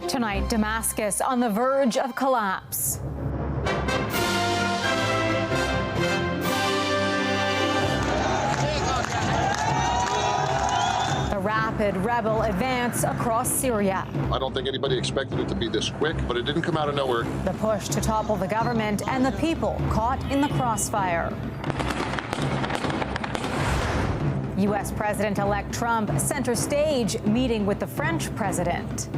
Tonight, Damascus on the verge of collapse. The rapid rebel advance across Syria. I don't think anybody expected it to be this quick, but it didn't come out of nowhere. The push to topple the government and the people caught in the crossfire. U.S. President-elect Trump center stage meeting with the French president.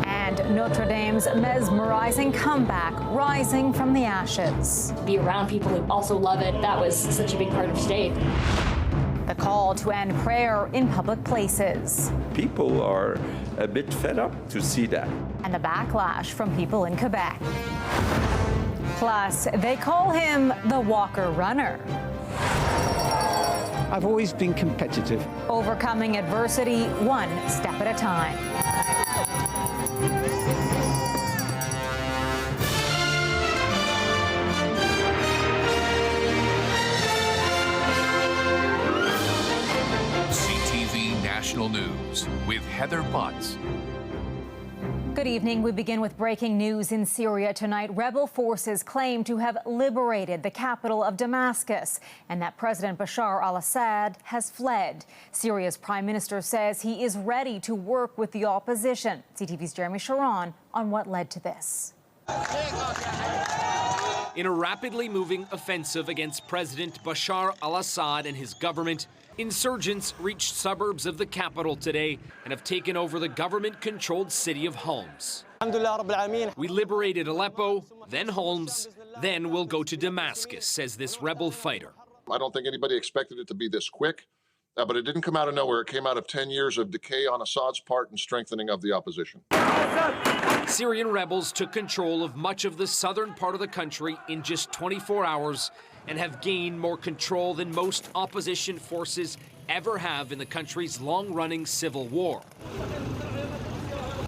And Notre-Dame's mesmerizing comeback, rising from the ashes. Be around people who also love it. That was such a big part of today. The call to end prayer in public places. People are a bit fed up to see that. And the backlash from people in Quebec. Plus, they call him the Walker Runner. I've always been competitive. Overcoming adversity one step at a time. CTV National News with Heather Butts. Good evening. We begin with breaking news in Syria tonight. Rebel forces claim to have liberated the capital of Damascus and that President Bashar Al Assad has fled. Syria's prime minister says he is ready to work with the opposition. CTV's Jeremy Sharon on what led to this. In a rapidly moving offensive against President Bashar Al Assad and his government, insurgents reached suburbs of the capital today and have taken over the government-controlled city of Homs. We liberated Aleppo, then Homs, then we'll go to Damascus, says this rebel fighter. I don't think anybody expected it to be this quick, but it didn't come out of nowhere. It came out of 10 years of decay on Assad's part and strengthening of the opposition. Syrian rebels took control of much of the southern part of the country in just 24 hours and have gained more control than most opposition forces ever have in the country's long-running civil war.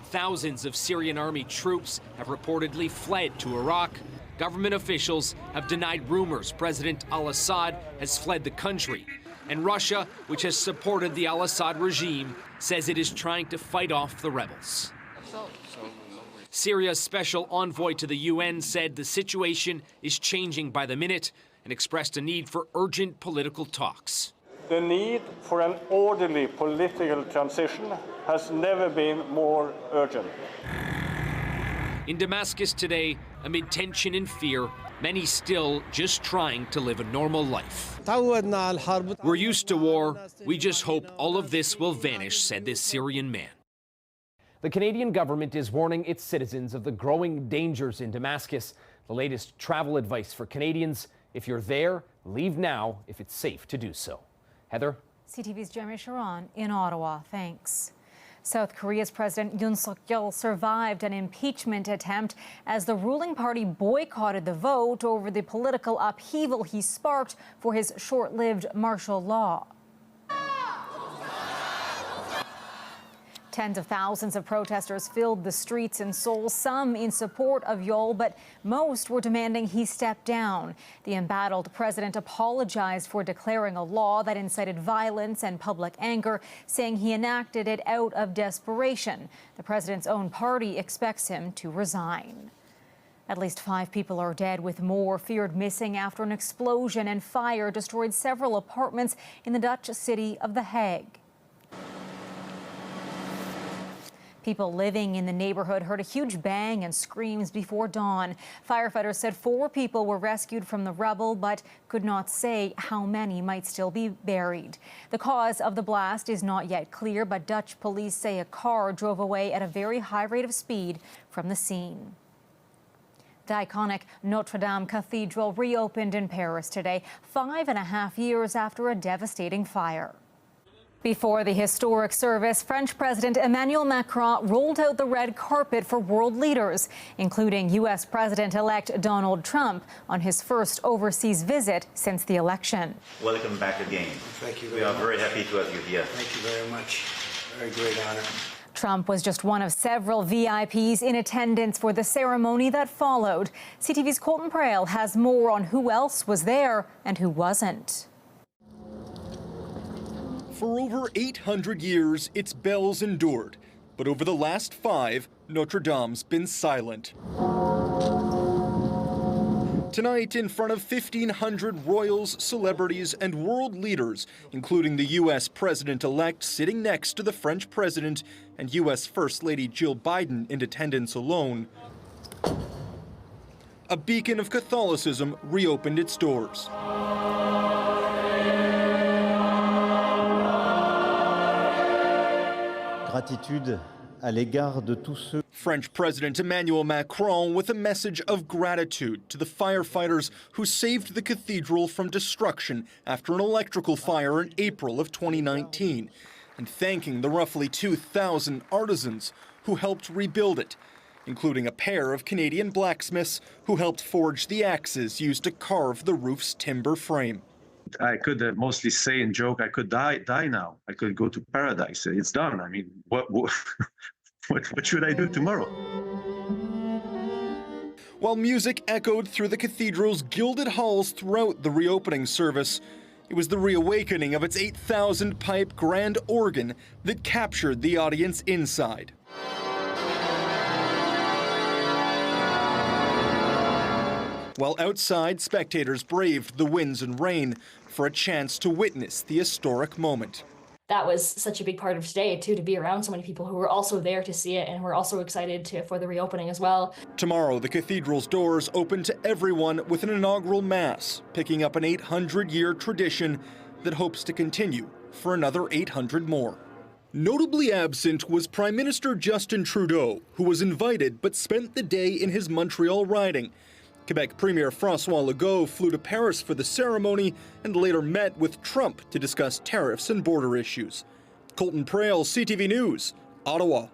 Thousands of Syrian army troops have reportedly fled to Iraq. Government officials have denied rumors President Al Assad has fled the country. And Russia, which has supported the Al Assad regime, says it is trying to fight off the rebels. Syria's special envoy to the UN said the situation is changing by the minute and expressed a need for urgent political talks. The need for an orderly political transition has never been more urgent. In Damascus today, amid tension and fear, many still just trying to live a normal life. We're used to war. We just hope all of this will vanish, said this Syrian man. The Canadian government is warning its citizens of the growing dangers in Damascus. The latest travel advice for Canadians: if you're there, leave now if it's safe to do so. Heather? CTV's Jeremy Sharon in Ottawa. Thanks. South Korea's President Yoon Suk-yeol survived an impeachment attempt as the ruling party boycotted the vote over the political upheaval he sparked for his short-lived martial law. Tens of thousands of protesters filled the streets in Seoul, some in support of Yeol, but most were demanding he step down. The embattled president apologized for declaring a law that incited violence and public anger, saying he enacted it out of desperation. The president's own party expects him to resign. At least 5 people are dead, with more feared missing after an explosion and fire destroyed several apartments in the Dutch city of The Hague. People living in the neighborhood heard a huge bang and screams before dawn. Firefighters said 4 people were rescued from the rubble, but could not say how many might still be buried. The cause of the blast is not yet clear, but Dutch police say a car drove away at a very high rate of speed from the scene. The iconic Notre-Dame Cathedral reopened in Paris today, 5.5 years after a devastating fire. Before the historic service, French President Emmanuel Macron rolled out the red carpet for world leaders, including U.S. President-elect Donald Trump, on his first overseas visit since the election. Welcome back again. Thank you We are very happy to have you here. Thank you very much. Very great honor. Trump was just one of several VIPs in attendance for the ceremony that followed. CTV's Colton Prale has more on who else was there and who wasn't. For over 800 years, its bells endured, but over the last 5, Notre-Dame's been silent. Tonight, in front of 1,500 royals, celebrities, and world leaders, including the U.S. president-elect sitting next to the French president and U.S. First Lady Jill Biden in attendance alone, a beacon of Catholicism reopened its doors. Gratitude à l'égard de tous ceux. French President Emmanuel Macron with a message of gratitude to the firefighters who saved the cathedral from destruction after an electrical fire in April of 2019, and thanking the roughly 2,000 artisans who helped rebuild it, including a pair of Canadian blacksmiths who helped forge the axes used to carve the roof's timber frame. I could mostly say in joke, I could die now. I could go to paradise. It's done. I mean, what should I do tomorrow? While music echoed through the cathedral's gilded halls throughout the reopening service, it was the reawakening of its 8,000-pipe grand organ that captured the audience inside. While outside, spectators braved the winds and rain for a chance to witness the historic moment. That was such a big part of today, too, to be around so many people who were also there to see it and were also excited for the reopening as well. Tomorrow, the cathedral's doors open to everyone with an inaugural mass, picking up an 800-year tradition that hopes to continue for another 800 more. Notably absent was Prime Minister Justin Trudeau, who was invited but spent the day in his Montreal riding. Quebec Premier François Legault flew to Paris for the ceremony and later met with Trump to discuss tariffs and border issues. Colton Prale, CTV News, Ottawa.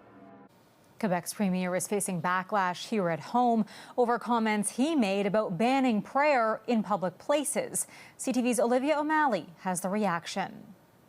Quebec's premier is facing backlash here at home over comments he made about banning prayer in public places. CTV's Olivia O'Malley has the reaction.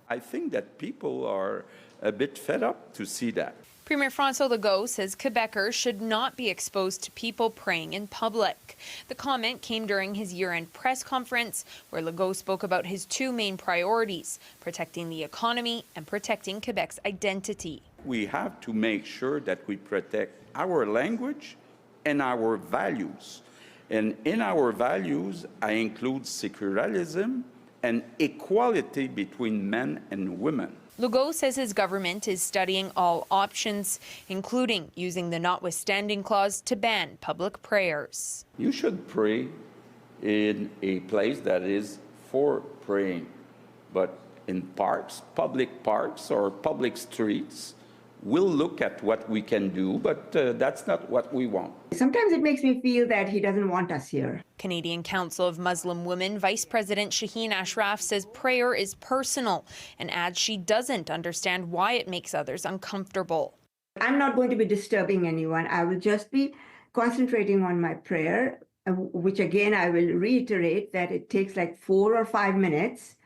I think that people are a bit fed up to see that. Premier François Legault says Quebecers should not be exposed to people praying in public. The comment came during his year-end press conference, where Legault spoke about his two main priorities, protecting the economy and protecting Quebec's identity. We have to make sure that we protect our language and our values. And in our values, I include secularism and equality between men and women. Legault says his government is studying all options, including using the notwithstanding clause to ban public prayers. You should pray in a place that is for praying, but in parks, public parks or public streets, we'll look at what we can do, but that's not what we want. Sometimes it makes me feel that he doesn't want us here. Canadian Council of Muslim Women Vice President Shaheen Ashraf says prayer is personal and adds she doesn't understand why it makes others uncomfortable. I'm not going to be disturbing anyone. I will just be concentrating on my prayer, which again, I will reiterate that it takes like 4 or 5 minutes,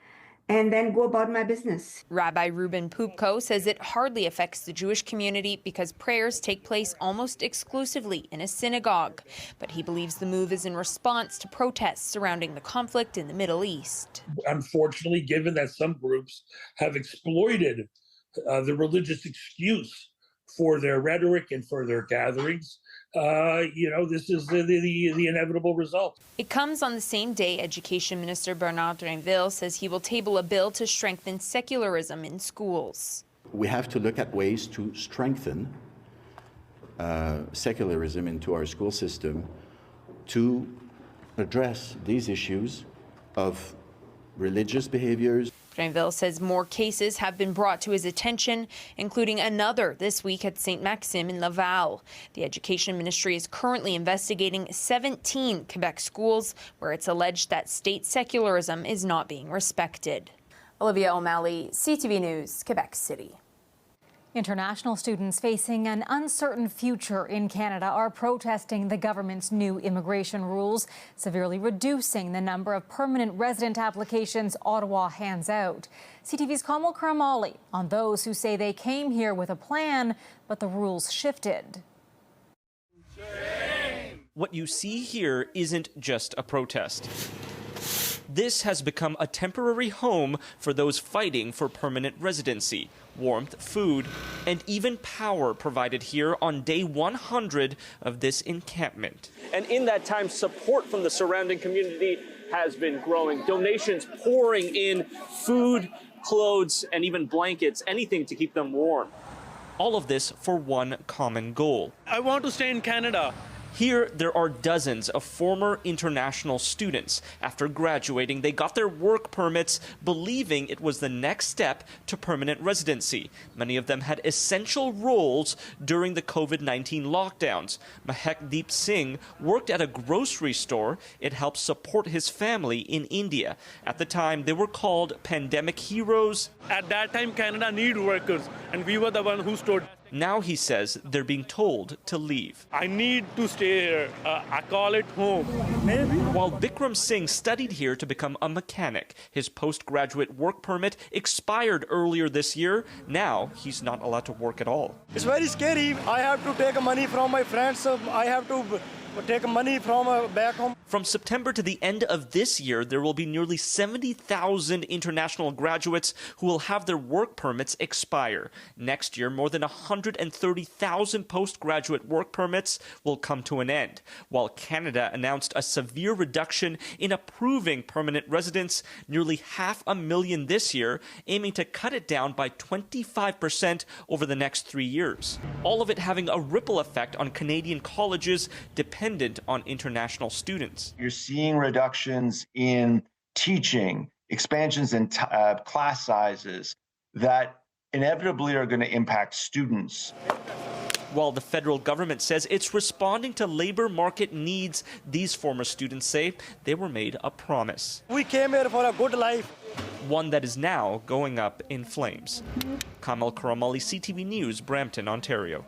and then go about my business. Rabbi Ruben Pupko says it hardly affects the Jewish community because prayers take place almost exclusively in a synagogue. But he believes the move is in response to protests surrounding the conflict in the Middle East. Unfortunately, given that some groups have exploited the religious excuse for their rhetoric and for their gatherings, this is the inevitable result. It comes on the same day Education Minister Bernard Drinville says he will table a bill to strengthen secularism in schools. We have to look at ways to strengthen secularism into our school system to address these issues of religious behaviors. Drinville says more cases have been brought to his attention, including another this week at St. Maxime in Laval. The Education Ministry is currently investigating 17 Quebec schools where it's alleged that state secularism is not being respected. Olivia O'Malley, CTV News, Quebec City. International students facing an uncertain future in Canada are protesting the government's new immigration rules, severely reducing the number of permanent resident applications Ottawa hands out. CTV's Kamal Karamali on those who say they came here with a plan, but the rules shifted. What you see here isn't just a protest. this has become a temporary home for those fighting for permanent residency. Warmth, food, and even power provided here on day 100 of this encampment. And in that time, support from the surrounding community has been growing. Donations pouring in, food, clothes, and even blankets, anything to keep them warm. All of this for one common goal. I want to stay in Canada. Here, there are dozens of former international students. After graduating, they got their work permits, believing it was the next step to permanent residency. Many of them had essential roles during the COVID-19 lockdowns. Mahek Deep Singh worked at a grocery store. It helped support his family in India. At the time, they were called pandemic heroes. At that time, Canada needed workers, and we were the one who stood. Now he says they're being told to leave. I need to stay here. I call it home. Maybe. While Bikram Singh studied here to become a mechanic, his postgraduate work permit expired earlier this year. Now he's not allowed to work at all. It's very scary. I have to take money from my friends. I have to take money from back home. From September to the end of this year, there will be nearly 70,000 international graduates who will have their work permits expire. Next year, more than 130,000 postgraduate work permits will come to an end. While Canada announced a severe reduction in approving permanent residence, nearly 500,000 this year, aiming to cut it down by 25% over the next 3 years. All of it having a ripple effect on Canadian colleges dependent on international students. You're seeing reductions in teaching, expansions in class sizes that inevitably are going to impact students. While the federal government says it's responding to labor market needs, these former students say they were made a promise. We came here for a good life. One that is now going up in flames. Kamal Karamali, CTV News, Brampton, Ontario.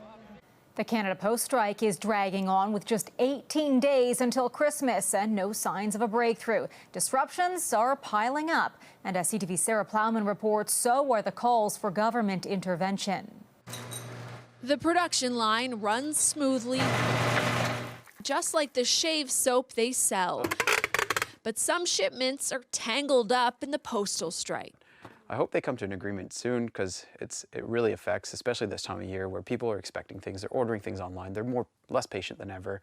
The Canada Post strike is dragging on with just 18 days until Christmas and no signs of a breakthrough. Disruptions are piling up. And as CTV's Sarah Plowman reports, so are the calls for government intervention. The production line runs smoothly, just like the shave soap they sell. But some shipments are tangled up in the postal strike. I hope they come to an agreement soon because it really affects, especially this time of year where people are expecting things, they're ordering things online, they're less patient than ever.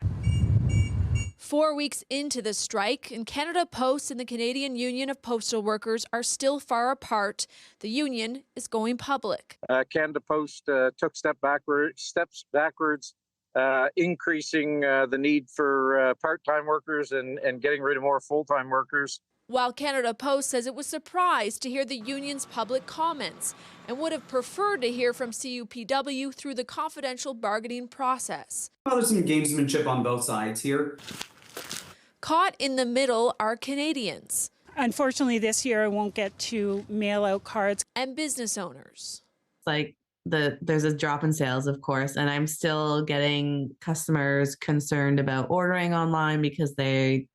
4 weeks into the strike, and Canada Post and the Canadian Union of Postal Workers are still far apart. The union is going public. Canada Post took steps backwards, increasing the need for part-time workers and getting rid of more full-time workers. While Canada Post says it was surprised to hear the union's public comments and would have preferred to hear from CUPW through the confidential bargaining process. Well, there's some gamesmanship on both sides here. Caught in the middle are Canadians. Unfortunately, this year I won't get to mail out cards. And business owners. Like there's a drop in sales, of course, and I'm still getting customers concerned about ordering online because they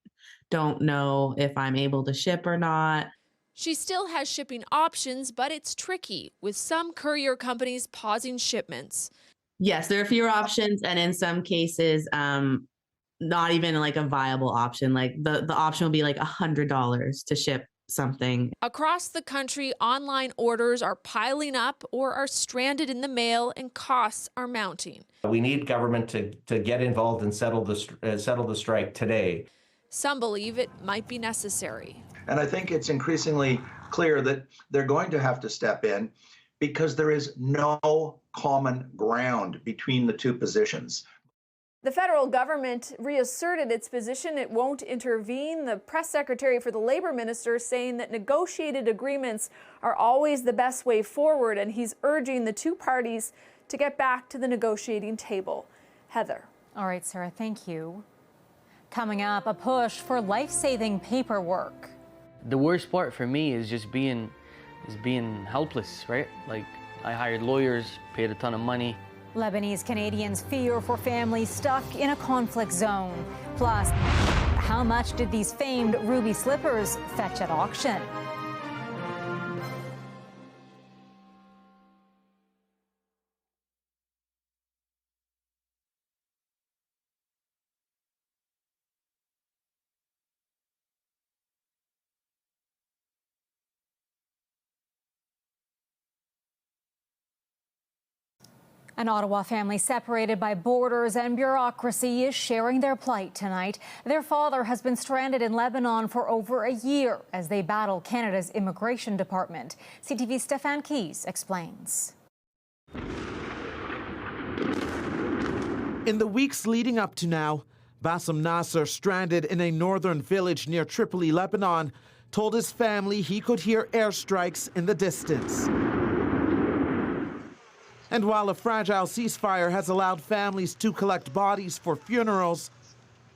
don't know if I'm able to ship or not. She still has shipping options, but it's tricky, with some courier companies pausing shipments. Yes, there are fewer options, and in some cases, not even like a viable option. Like the option will be like $100 to ship something. Across the country, online orders are piling up or are stranded in the mail, and costs are mounting. We need government to get involved and settle the strike today. Some believe it might be necessary. And I think it's increasingly clear that they're going to have to step in because there is no common ground between the two positions. The federal government reasserted its position it won't intervene. The press secretary for the labor minister saying that negotiated agreements are always the best way forward, and he's urging the two parties to get back to the negotiating table. Heather. All right, Sarah, thank you. Coming up, a push for life-saving paperwork. The worst part for me is just being helpless, right? Like, I hired lawyers, paid a ton of money. Lebanese-Canadians fear for families stuck in a conflict zone. Plus, how much did these famed ruby slippers fetch at auction? An Ottawa family separated by borders and bureaucracy is sharing their plight tonight. Their father has been stranded in Lebanon for over a year as they battle Canada's immigration department. CTV's Stefan Keys explains. In the weeks leading up to now, Bassem Nasser, stranded in a northern village near Tripoli, Lebanon, told his family he could hear airstrikes in the distance. And while a fragile ceasefire has allowed families to collect bodies for funerals,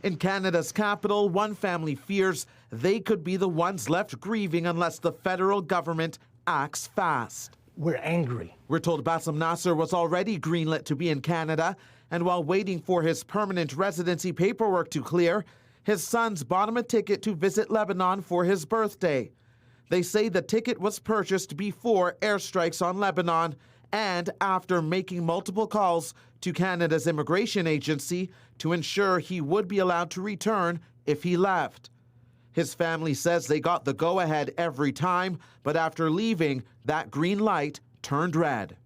in Canada's capital, one family fears they could be the ones left grieving unless the federal government acts fast. We're angry. We're told Bassem Nasser was already greenlit to be in Canada, and while waiting for his permanent residency paperwork to clear, his sons bought him a ticket to visit Lebanon for his birthday. They say the ticket was purchased before airstrikes on Lebanon and after making multiple calls to Canada's immigration agency to ensure he would be allowed to return if he left. His family says they got the go-ahead every time, but after leaving, that green light turned red.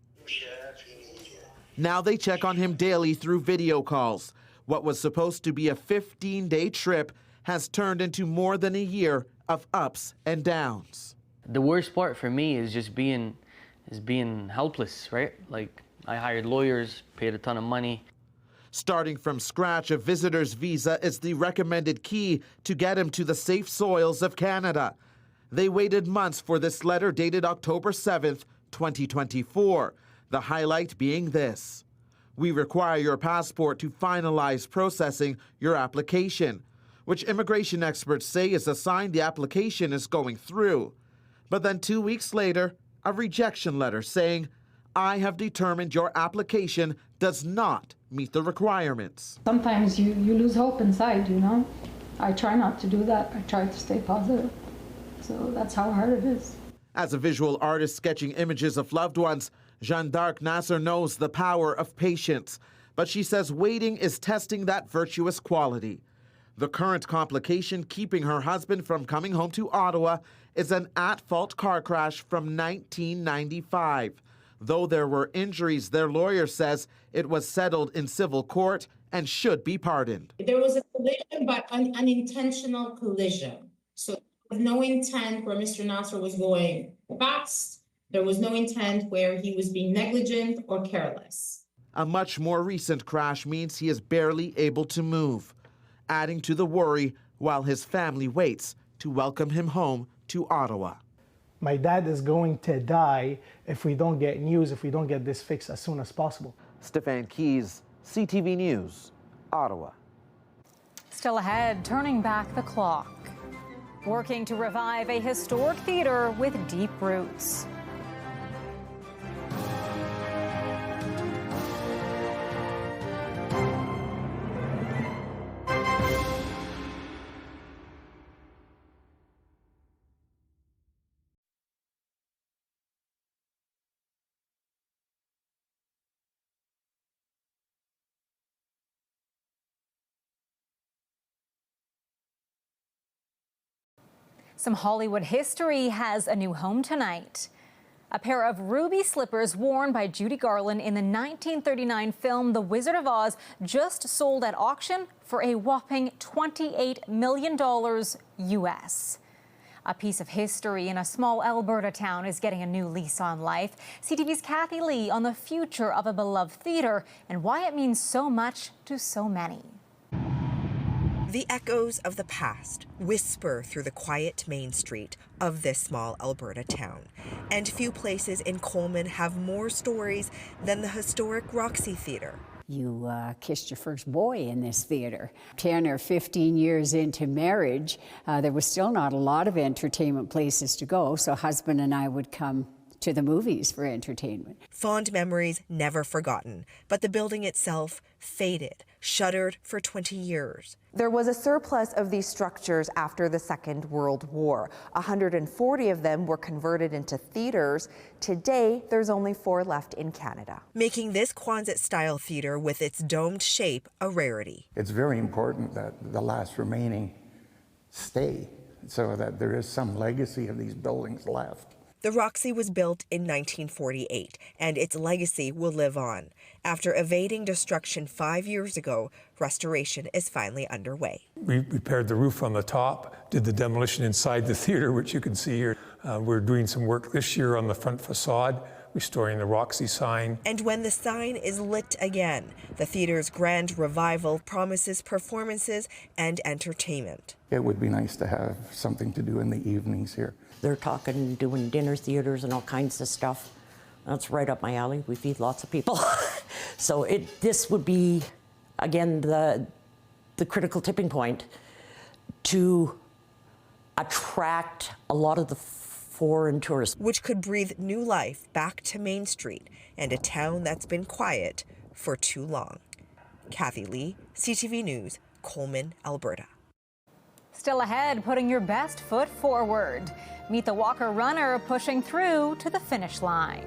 Now they check on him daily through video calls. What was supposed to be a 15-day trip has turned into more than a year of ups and downs. The worst part for me is just being helpless, right? Like, I hired lawyers, paid a ton of money. Starting from scratch, a visitor's visa is the recommended key to get him to the safe soils of Canada. They waited months for this letter dated October 7th, 2024. The highlight being this: we require your passport to finalize processing your application, which immigration experts say is a sign the application is going through. But then 2 weeks later, a rejection letter saying, I have determined your application does not meet the requirements. Sometimes you lose hope inside, you know. I try not to do that. I try to stay positive. So that's how hard it is. As a visual artist sketching images of loved ones, Jeanne d'Arc Nasser knows the power of patience, but she says waiting is testing that virtuous quality. The current complication keeping her husband from coming home to Ottawa is an at-fault car crash from 1995. Though there were injuries, their lawyer says it was settled in civil court and should be pardoned. There was a collision, but an unintentional collision. So there was no intent where Mr. Nasser was going fast. There was no intent where he was being negligent or careless. A much more recent crash means he is barely able to move, adding to the worry while his family waits to welcome him home to Ottawa. My dad is going to die if we don't get news, if we don't get this fixed as soon as possible. Stefan Keys, CTV News, Ottawa. Still ahead, turning back the clock. Working to revive a historic theater with deep roots. Some Hollywood history has a new home tonight. A pair of ruby slippers worn by Judy Garland in the 1939 film The Wizard of Oz just sold at auction for a whopping $28 million US. A piece of history in a small Alberta town is getting a new lease on life. CTV's Kathy Lee on the future of a beloved theatre and why it means so much to so many. The echoes of the past whisper through the quiet main street of this small Alberta town. And few places in Coleman have more stories than the historic Roxy Theatre. You kissed your first boy in this theatre. 10 or 15 years into marriage, there was still not a lot of entertainment places to go, so husband and I would come to the movies for entertainment. Fond memories never forgotten, but the building itself faded, shuttered for 20 years. There was a surplus of these structures after the Second World War. 140 of them were converted into theaters. Today, there's only 4 left in Canada, making this Quonset-style theater with its domed shape a rarity. It's very important that the last remaining stay so that there is some legacy of these buildings left. The Roxy was built in 1948, and its legacy will live on. After evading destruction 5 years ago, restoration is finally underway. We repaired the roof on the top, did the demolition inside the theater, which you can see here. We're doing some work this year on the front facade, restoring the Roxy sign. And when the sign is lit again, the theater's grand revival promises performances and entertainment. It would be nice to have something to do in the evenings here. They're talking, doing dinner theaters and all kinds of stuff. That's right up my alley. We feed lots of people. So this would be, again, the critical tipping point to attract a lot of the foreign tourists. Which could breathe new life back to Main Street and a town that's been quiet for too long. Kathy Lee, CTV News, Coleman, Alberta. Still ahead, putting your best foot forward. Meet the Walker runner pushing through to the finish line.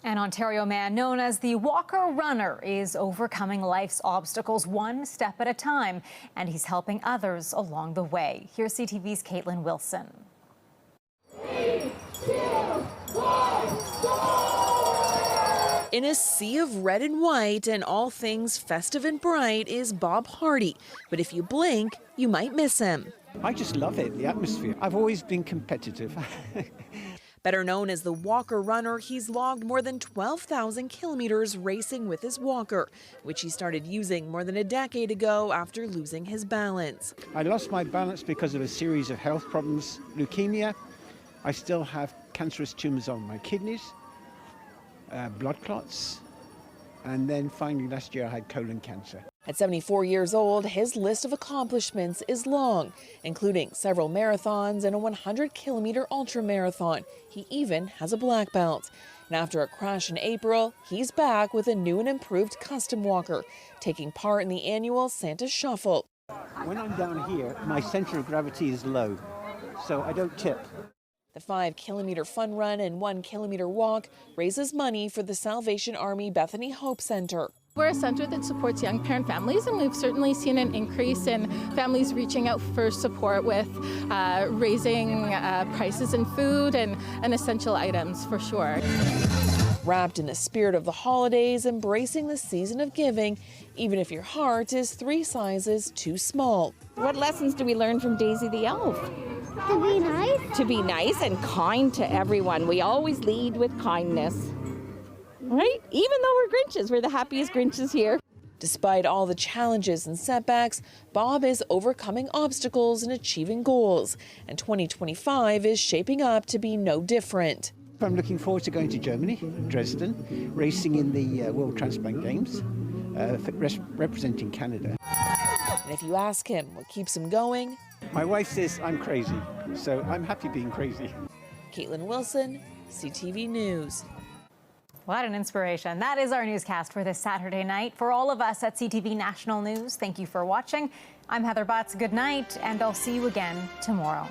An Ontario man known as the Walker Runner is overcoming life's obstacles one step at a time, and he's helping others along the way. Here's CTV's Caitlin Wilson. 3, 2, 1, go! In a sea of red and white and all things festive and bright is Bob Hardy, but if you blink, you might miss him. I just love it, the atmosphere. I've always been competitive. Better known as the Walker Runner, he's logged more than 12,000 kilometers racing with his walker, which he started using more than a decade ago after losing his balance. I lost my balance because of a series of health problems, leukemia. I still have cancerous tumors on my kidneys, blood clots, and then finally last year I had colon cancer. At 74 years old, his list of accomplishments is long, including several marathons and a 100-kilometer ultra-marathon. He even has a black belt. And after a crash in April, he's back with a new and improved custom walker, taking part in the annual Santa Shuffle. When I'm down here, my center of gravity is low, so I don't tip. The 5-kilometer fun run and 1-kilometer walk raises money for the Salvation Army Bethany Hope Center. We're a center that supports young parent families, and we've certainly seen an increase in families reaching out for support with raising prices in food and essential items, for sure. Wrapped in the spirit of the holidays, embracing the season of giving, even if your heart is 3 sizes too small. What lessons do we learn from Daisy the Elf? To be nice. To be nice and kind to everyone. We always lead with kindness. Right? Even though we're Grinches, we're the happiest Grinches here. Despite all the challenges and setbacks, Bob is overcoming obstacles and achieving goals. And 2025 is shaping up to be no different. I'm looking forward to going to Germany, Dresden, racing in the World Transplant Games, representing Canada. And if you ask him what keeps him going, my wife says I'm crazy, so I'm happy being crazy. Caitlin Wilson, CTV News. What an inspiration. That is our newscast for this Saturday night. For all of us at CTV National News, thank you for watching. I'm Heather Butts. Good night, and I'll see you again tomorrow.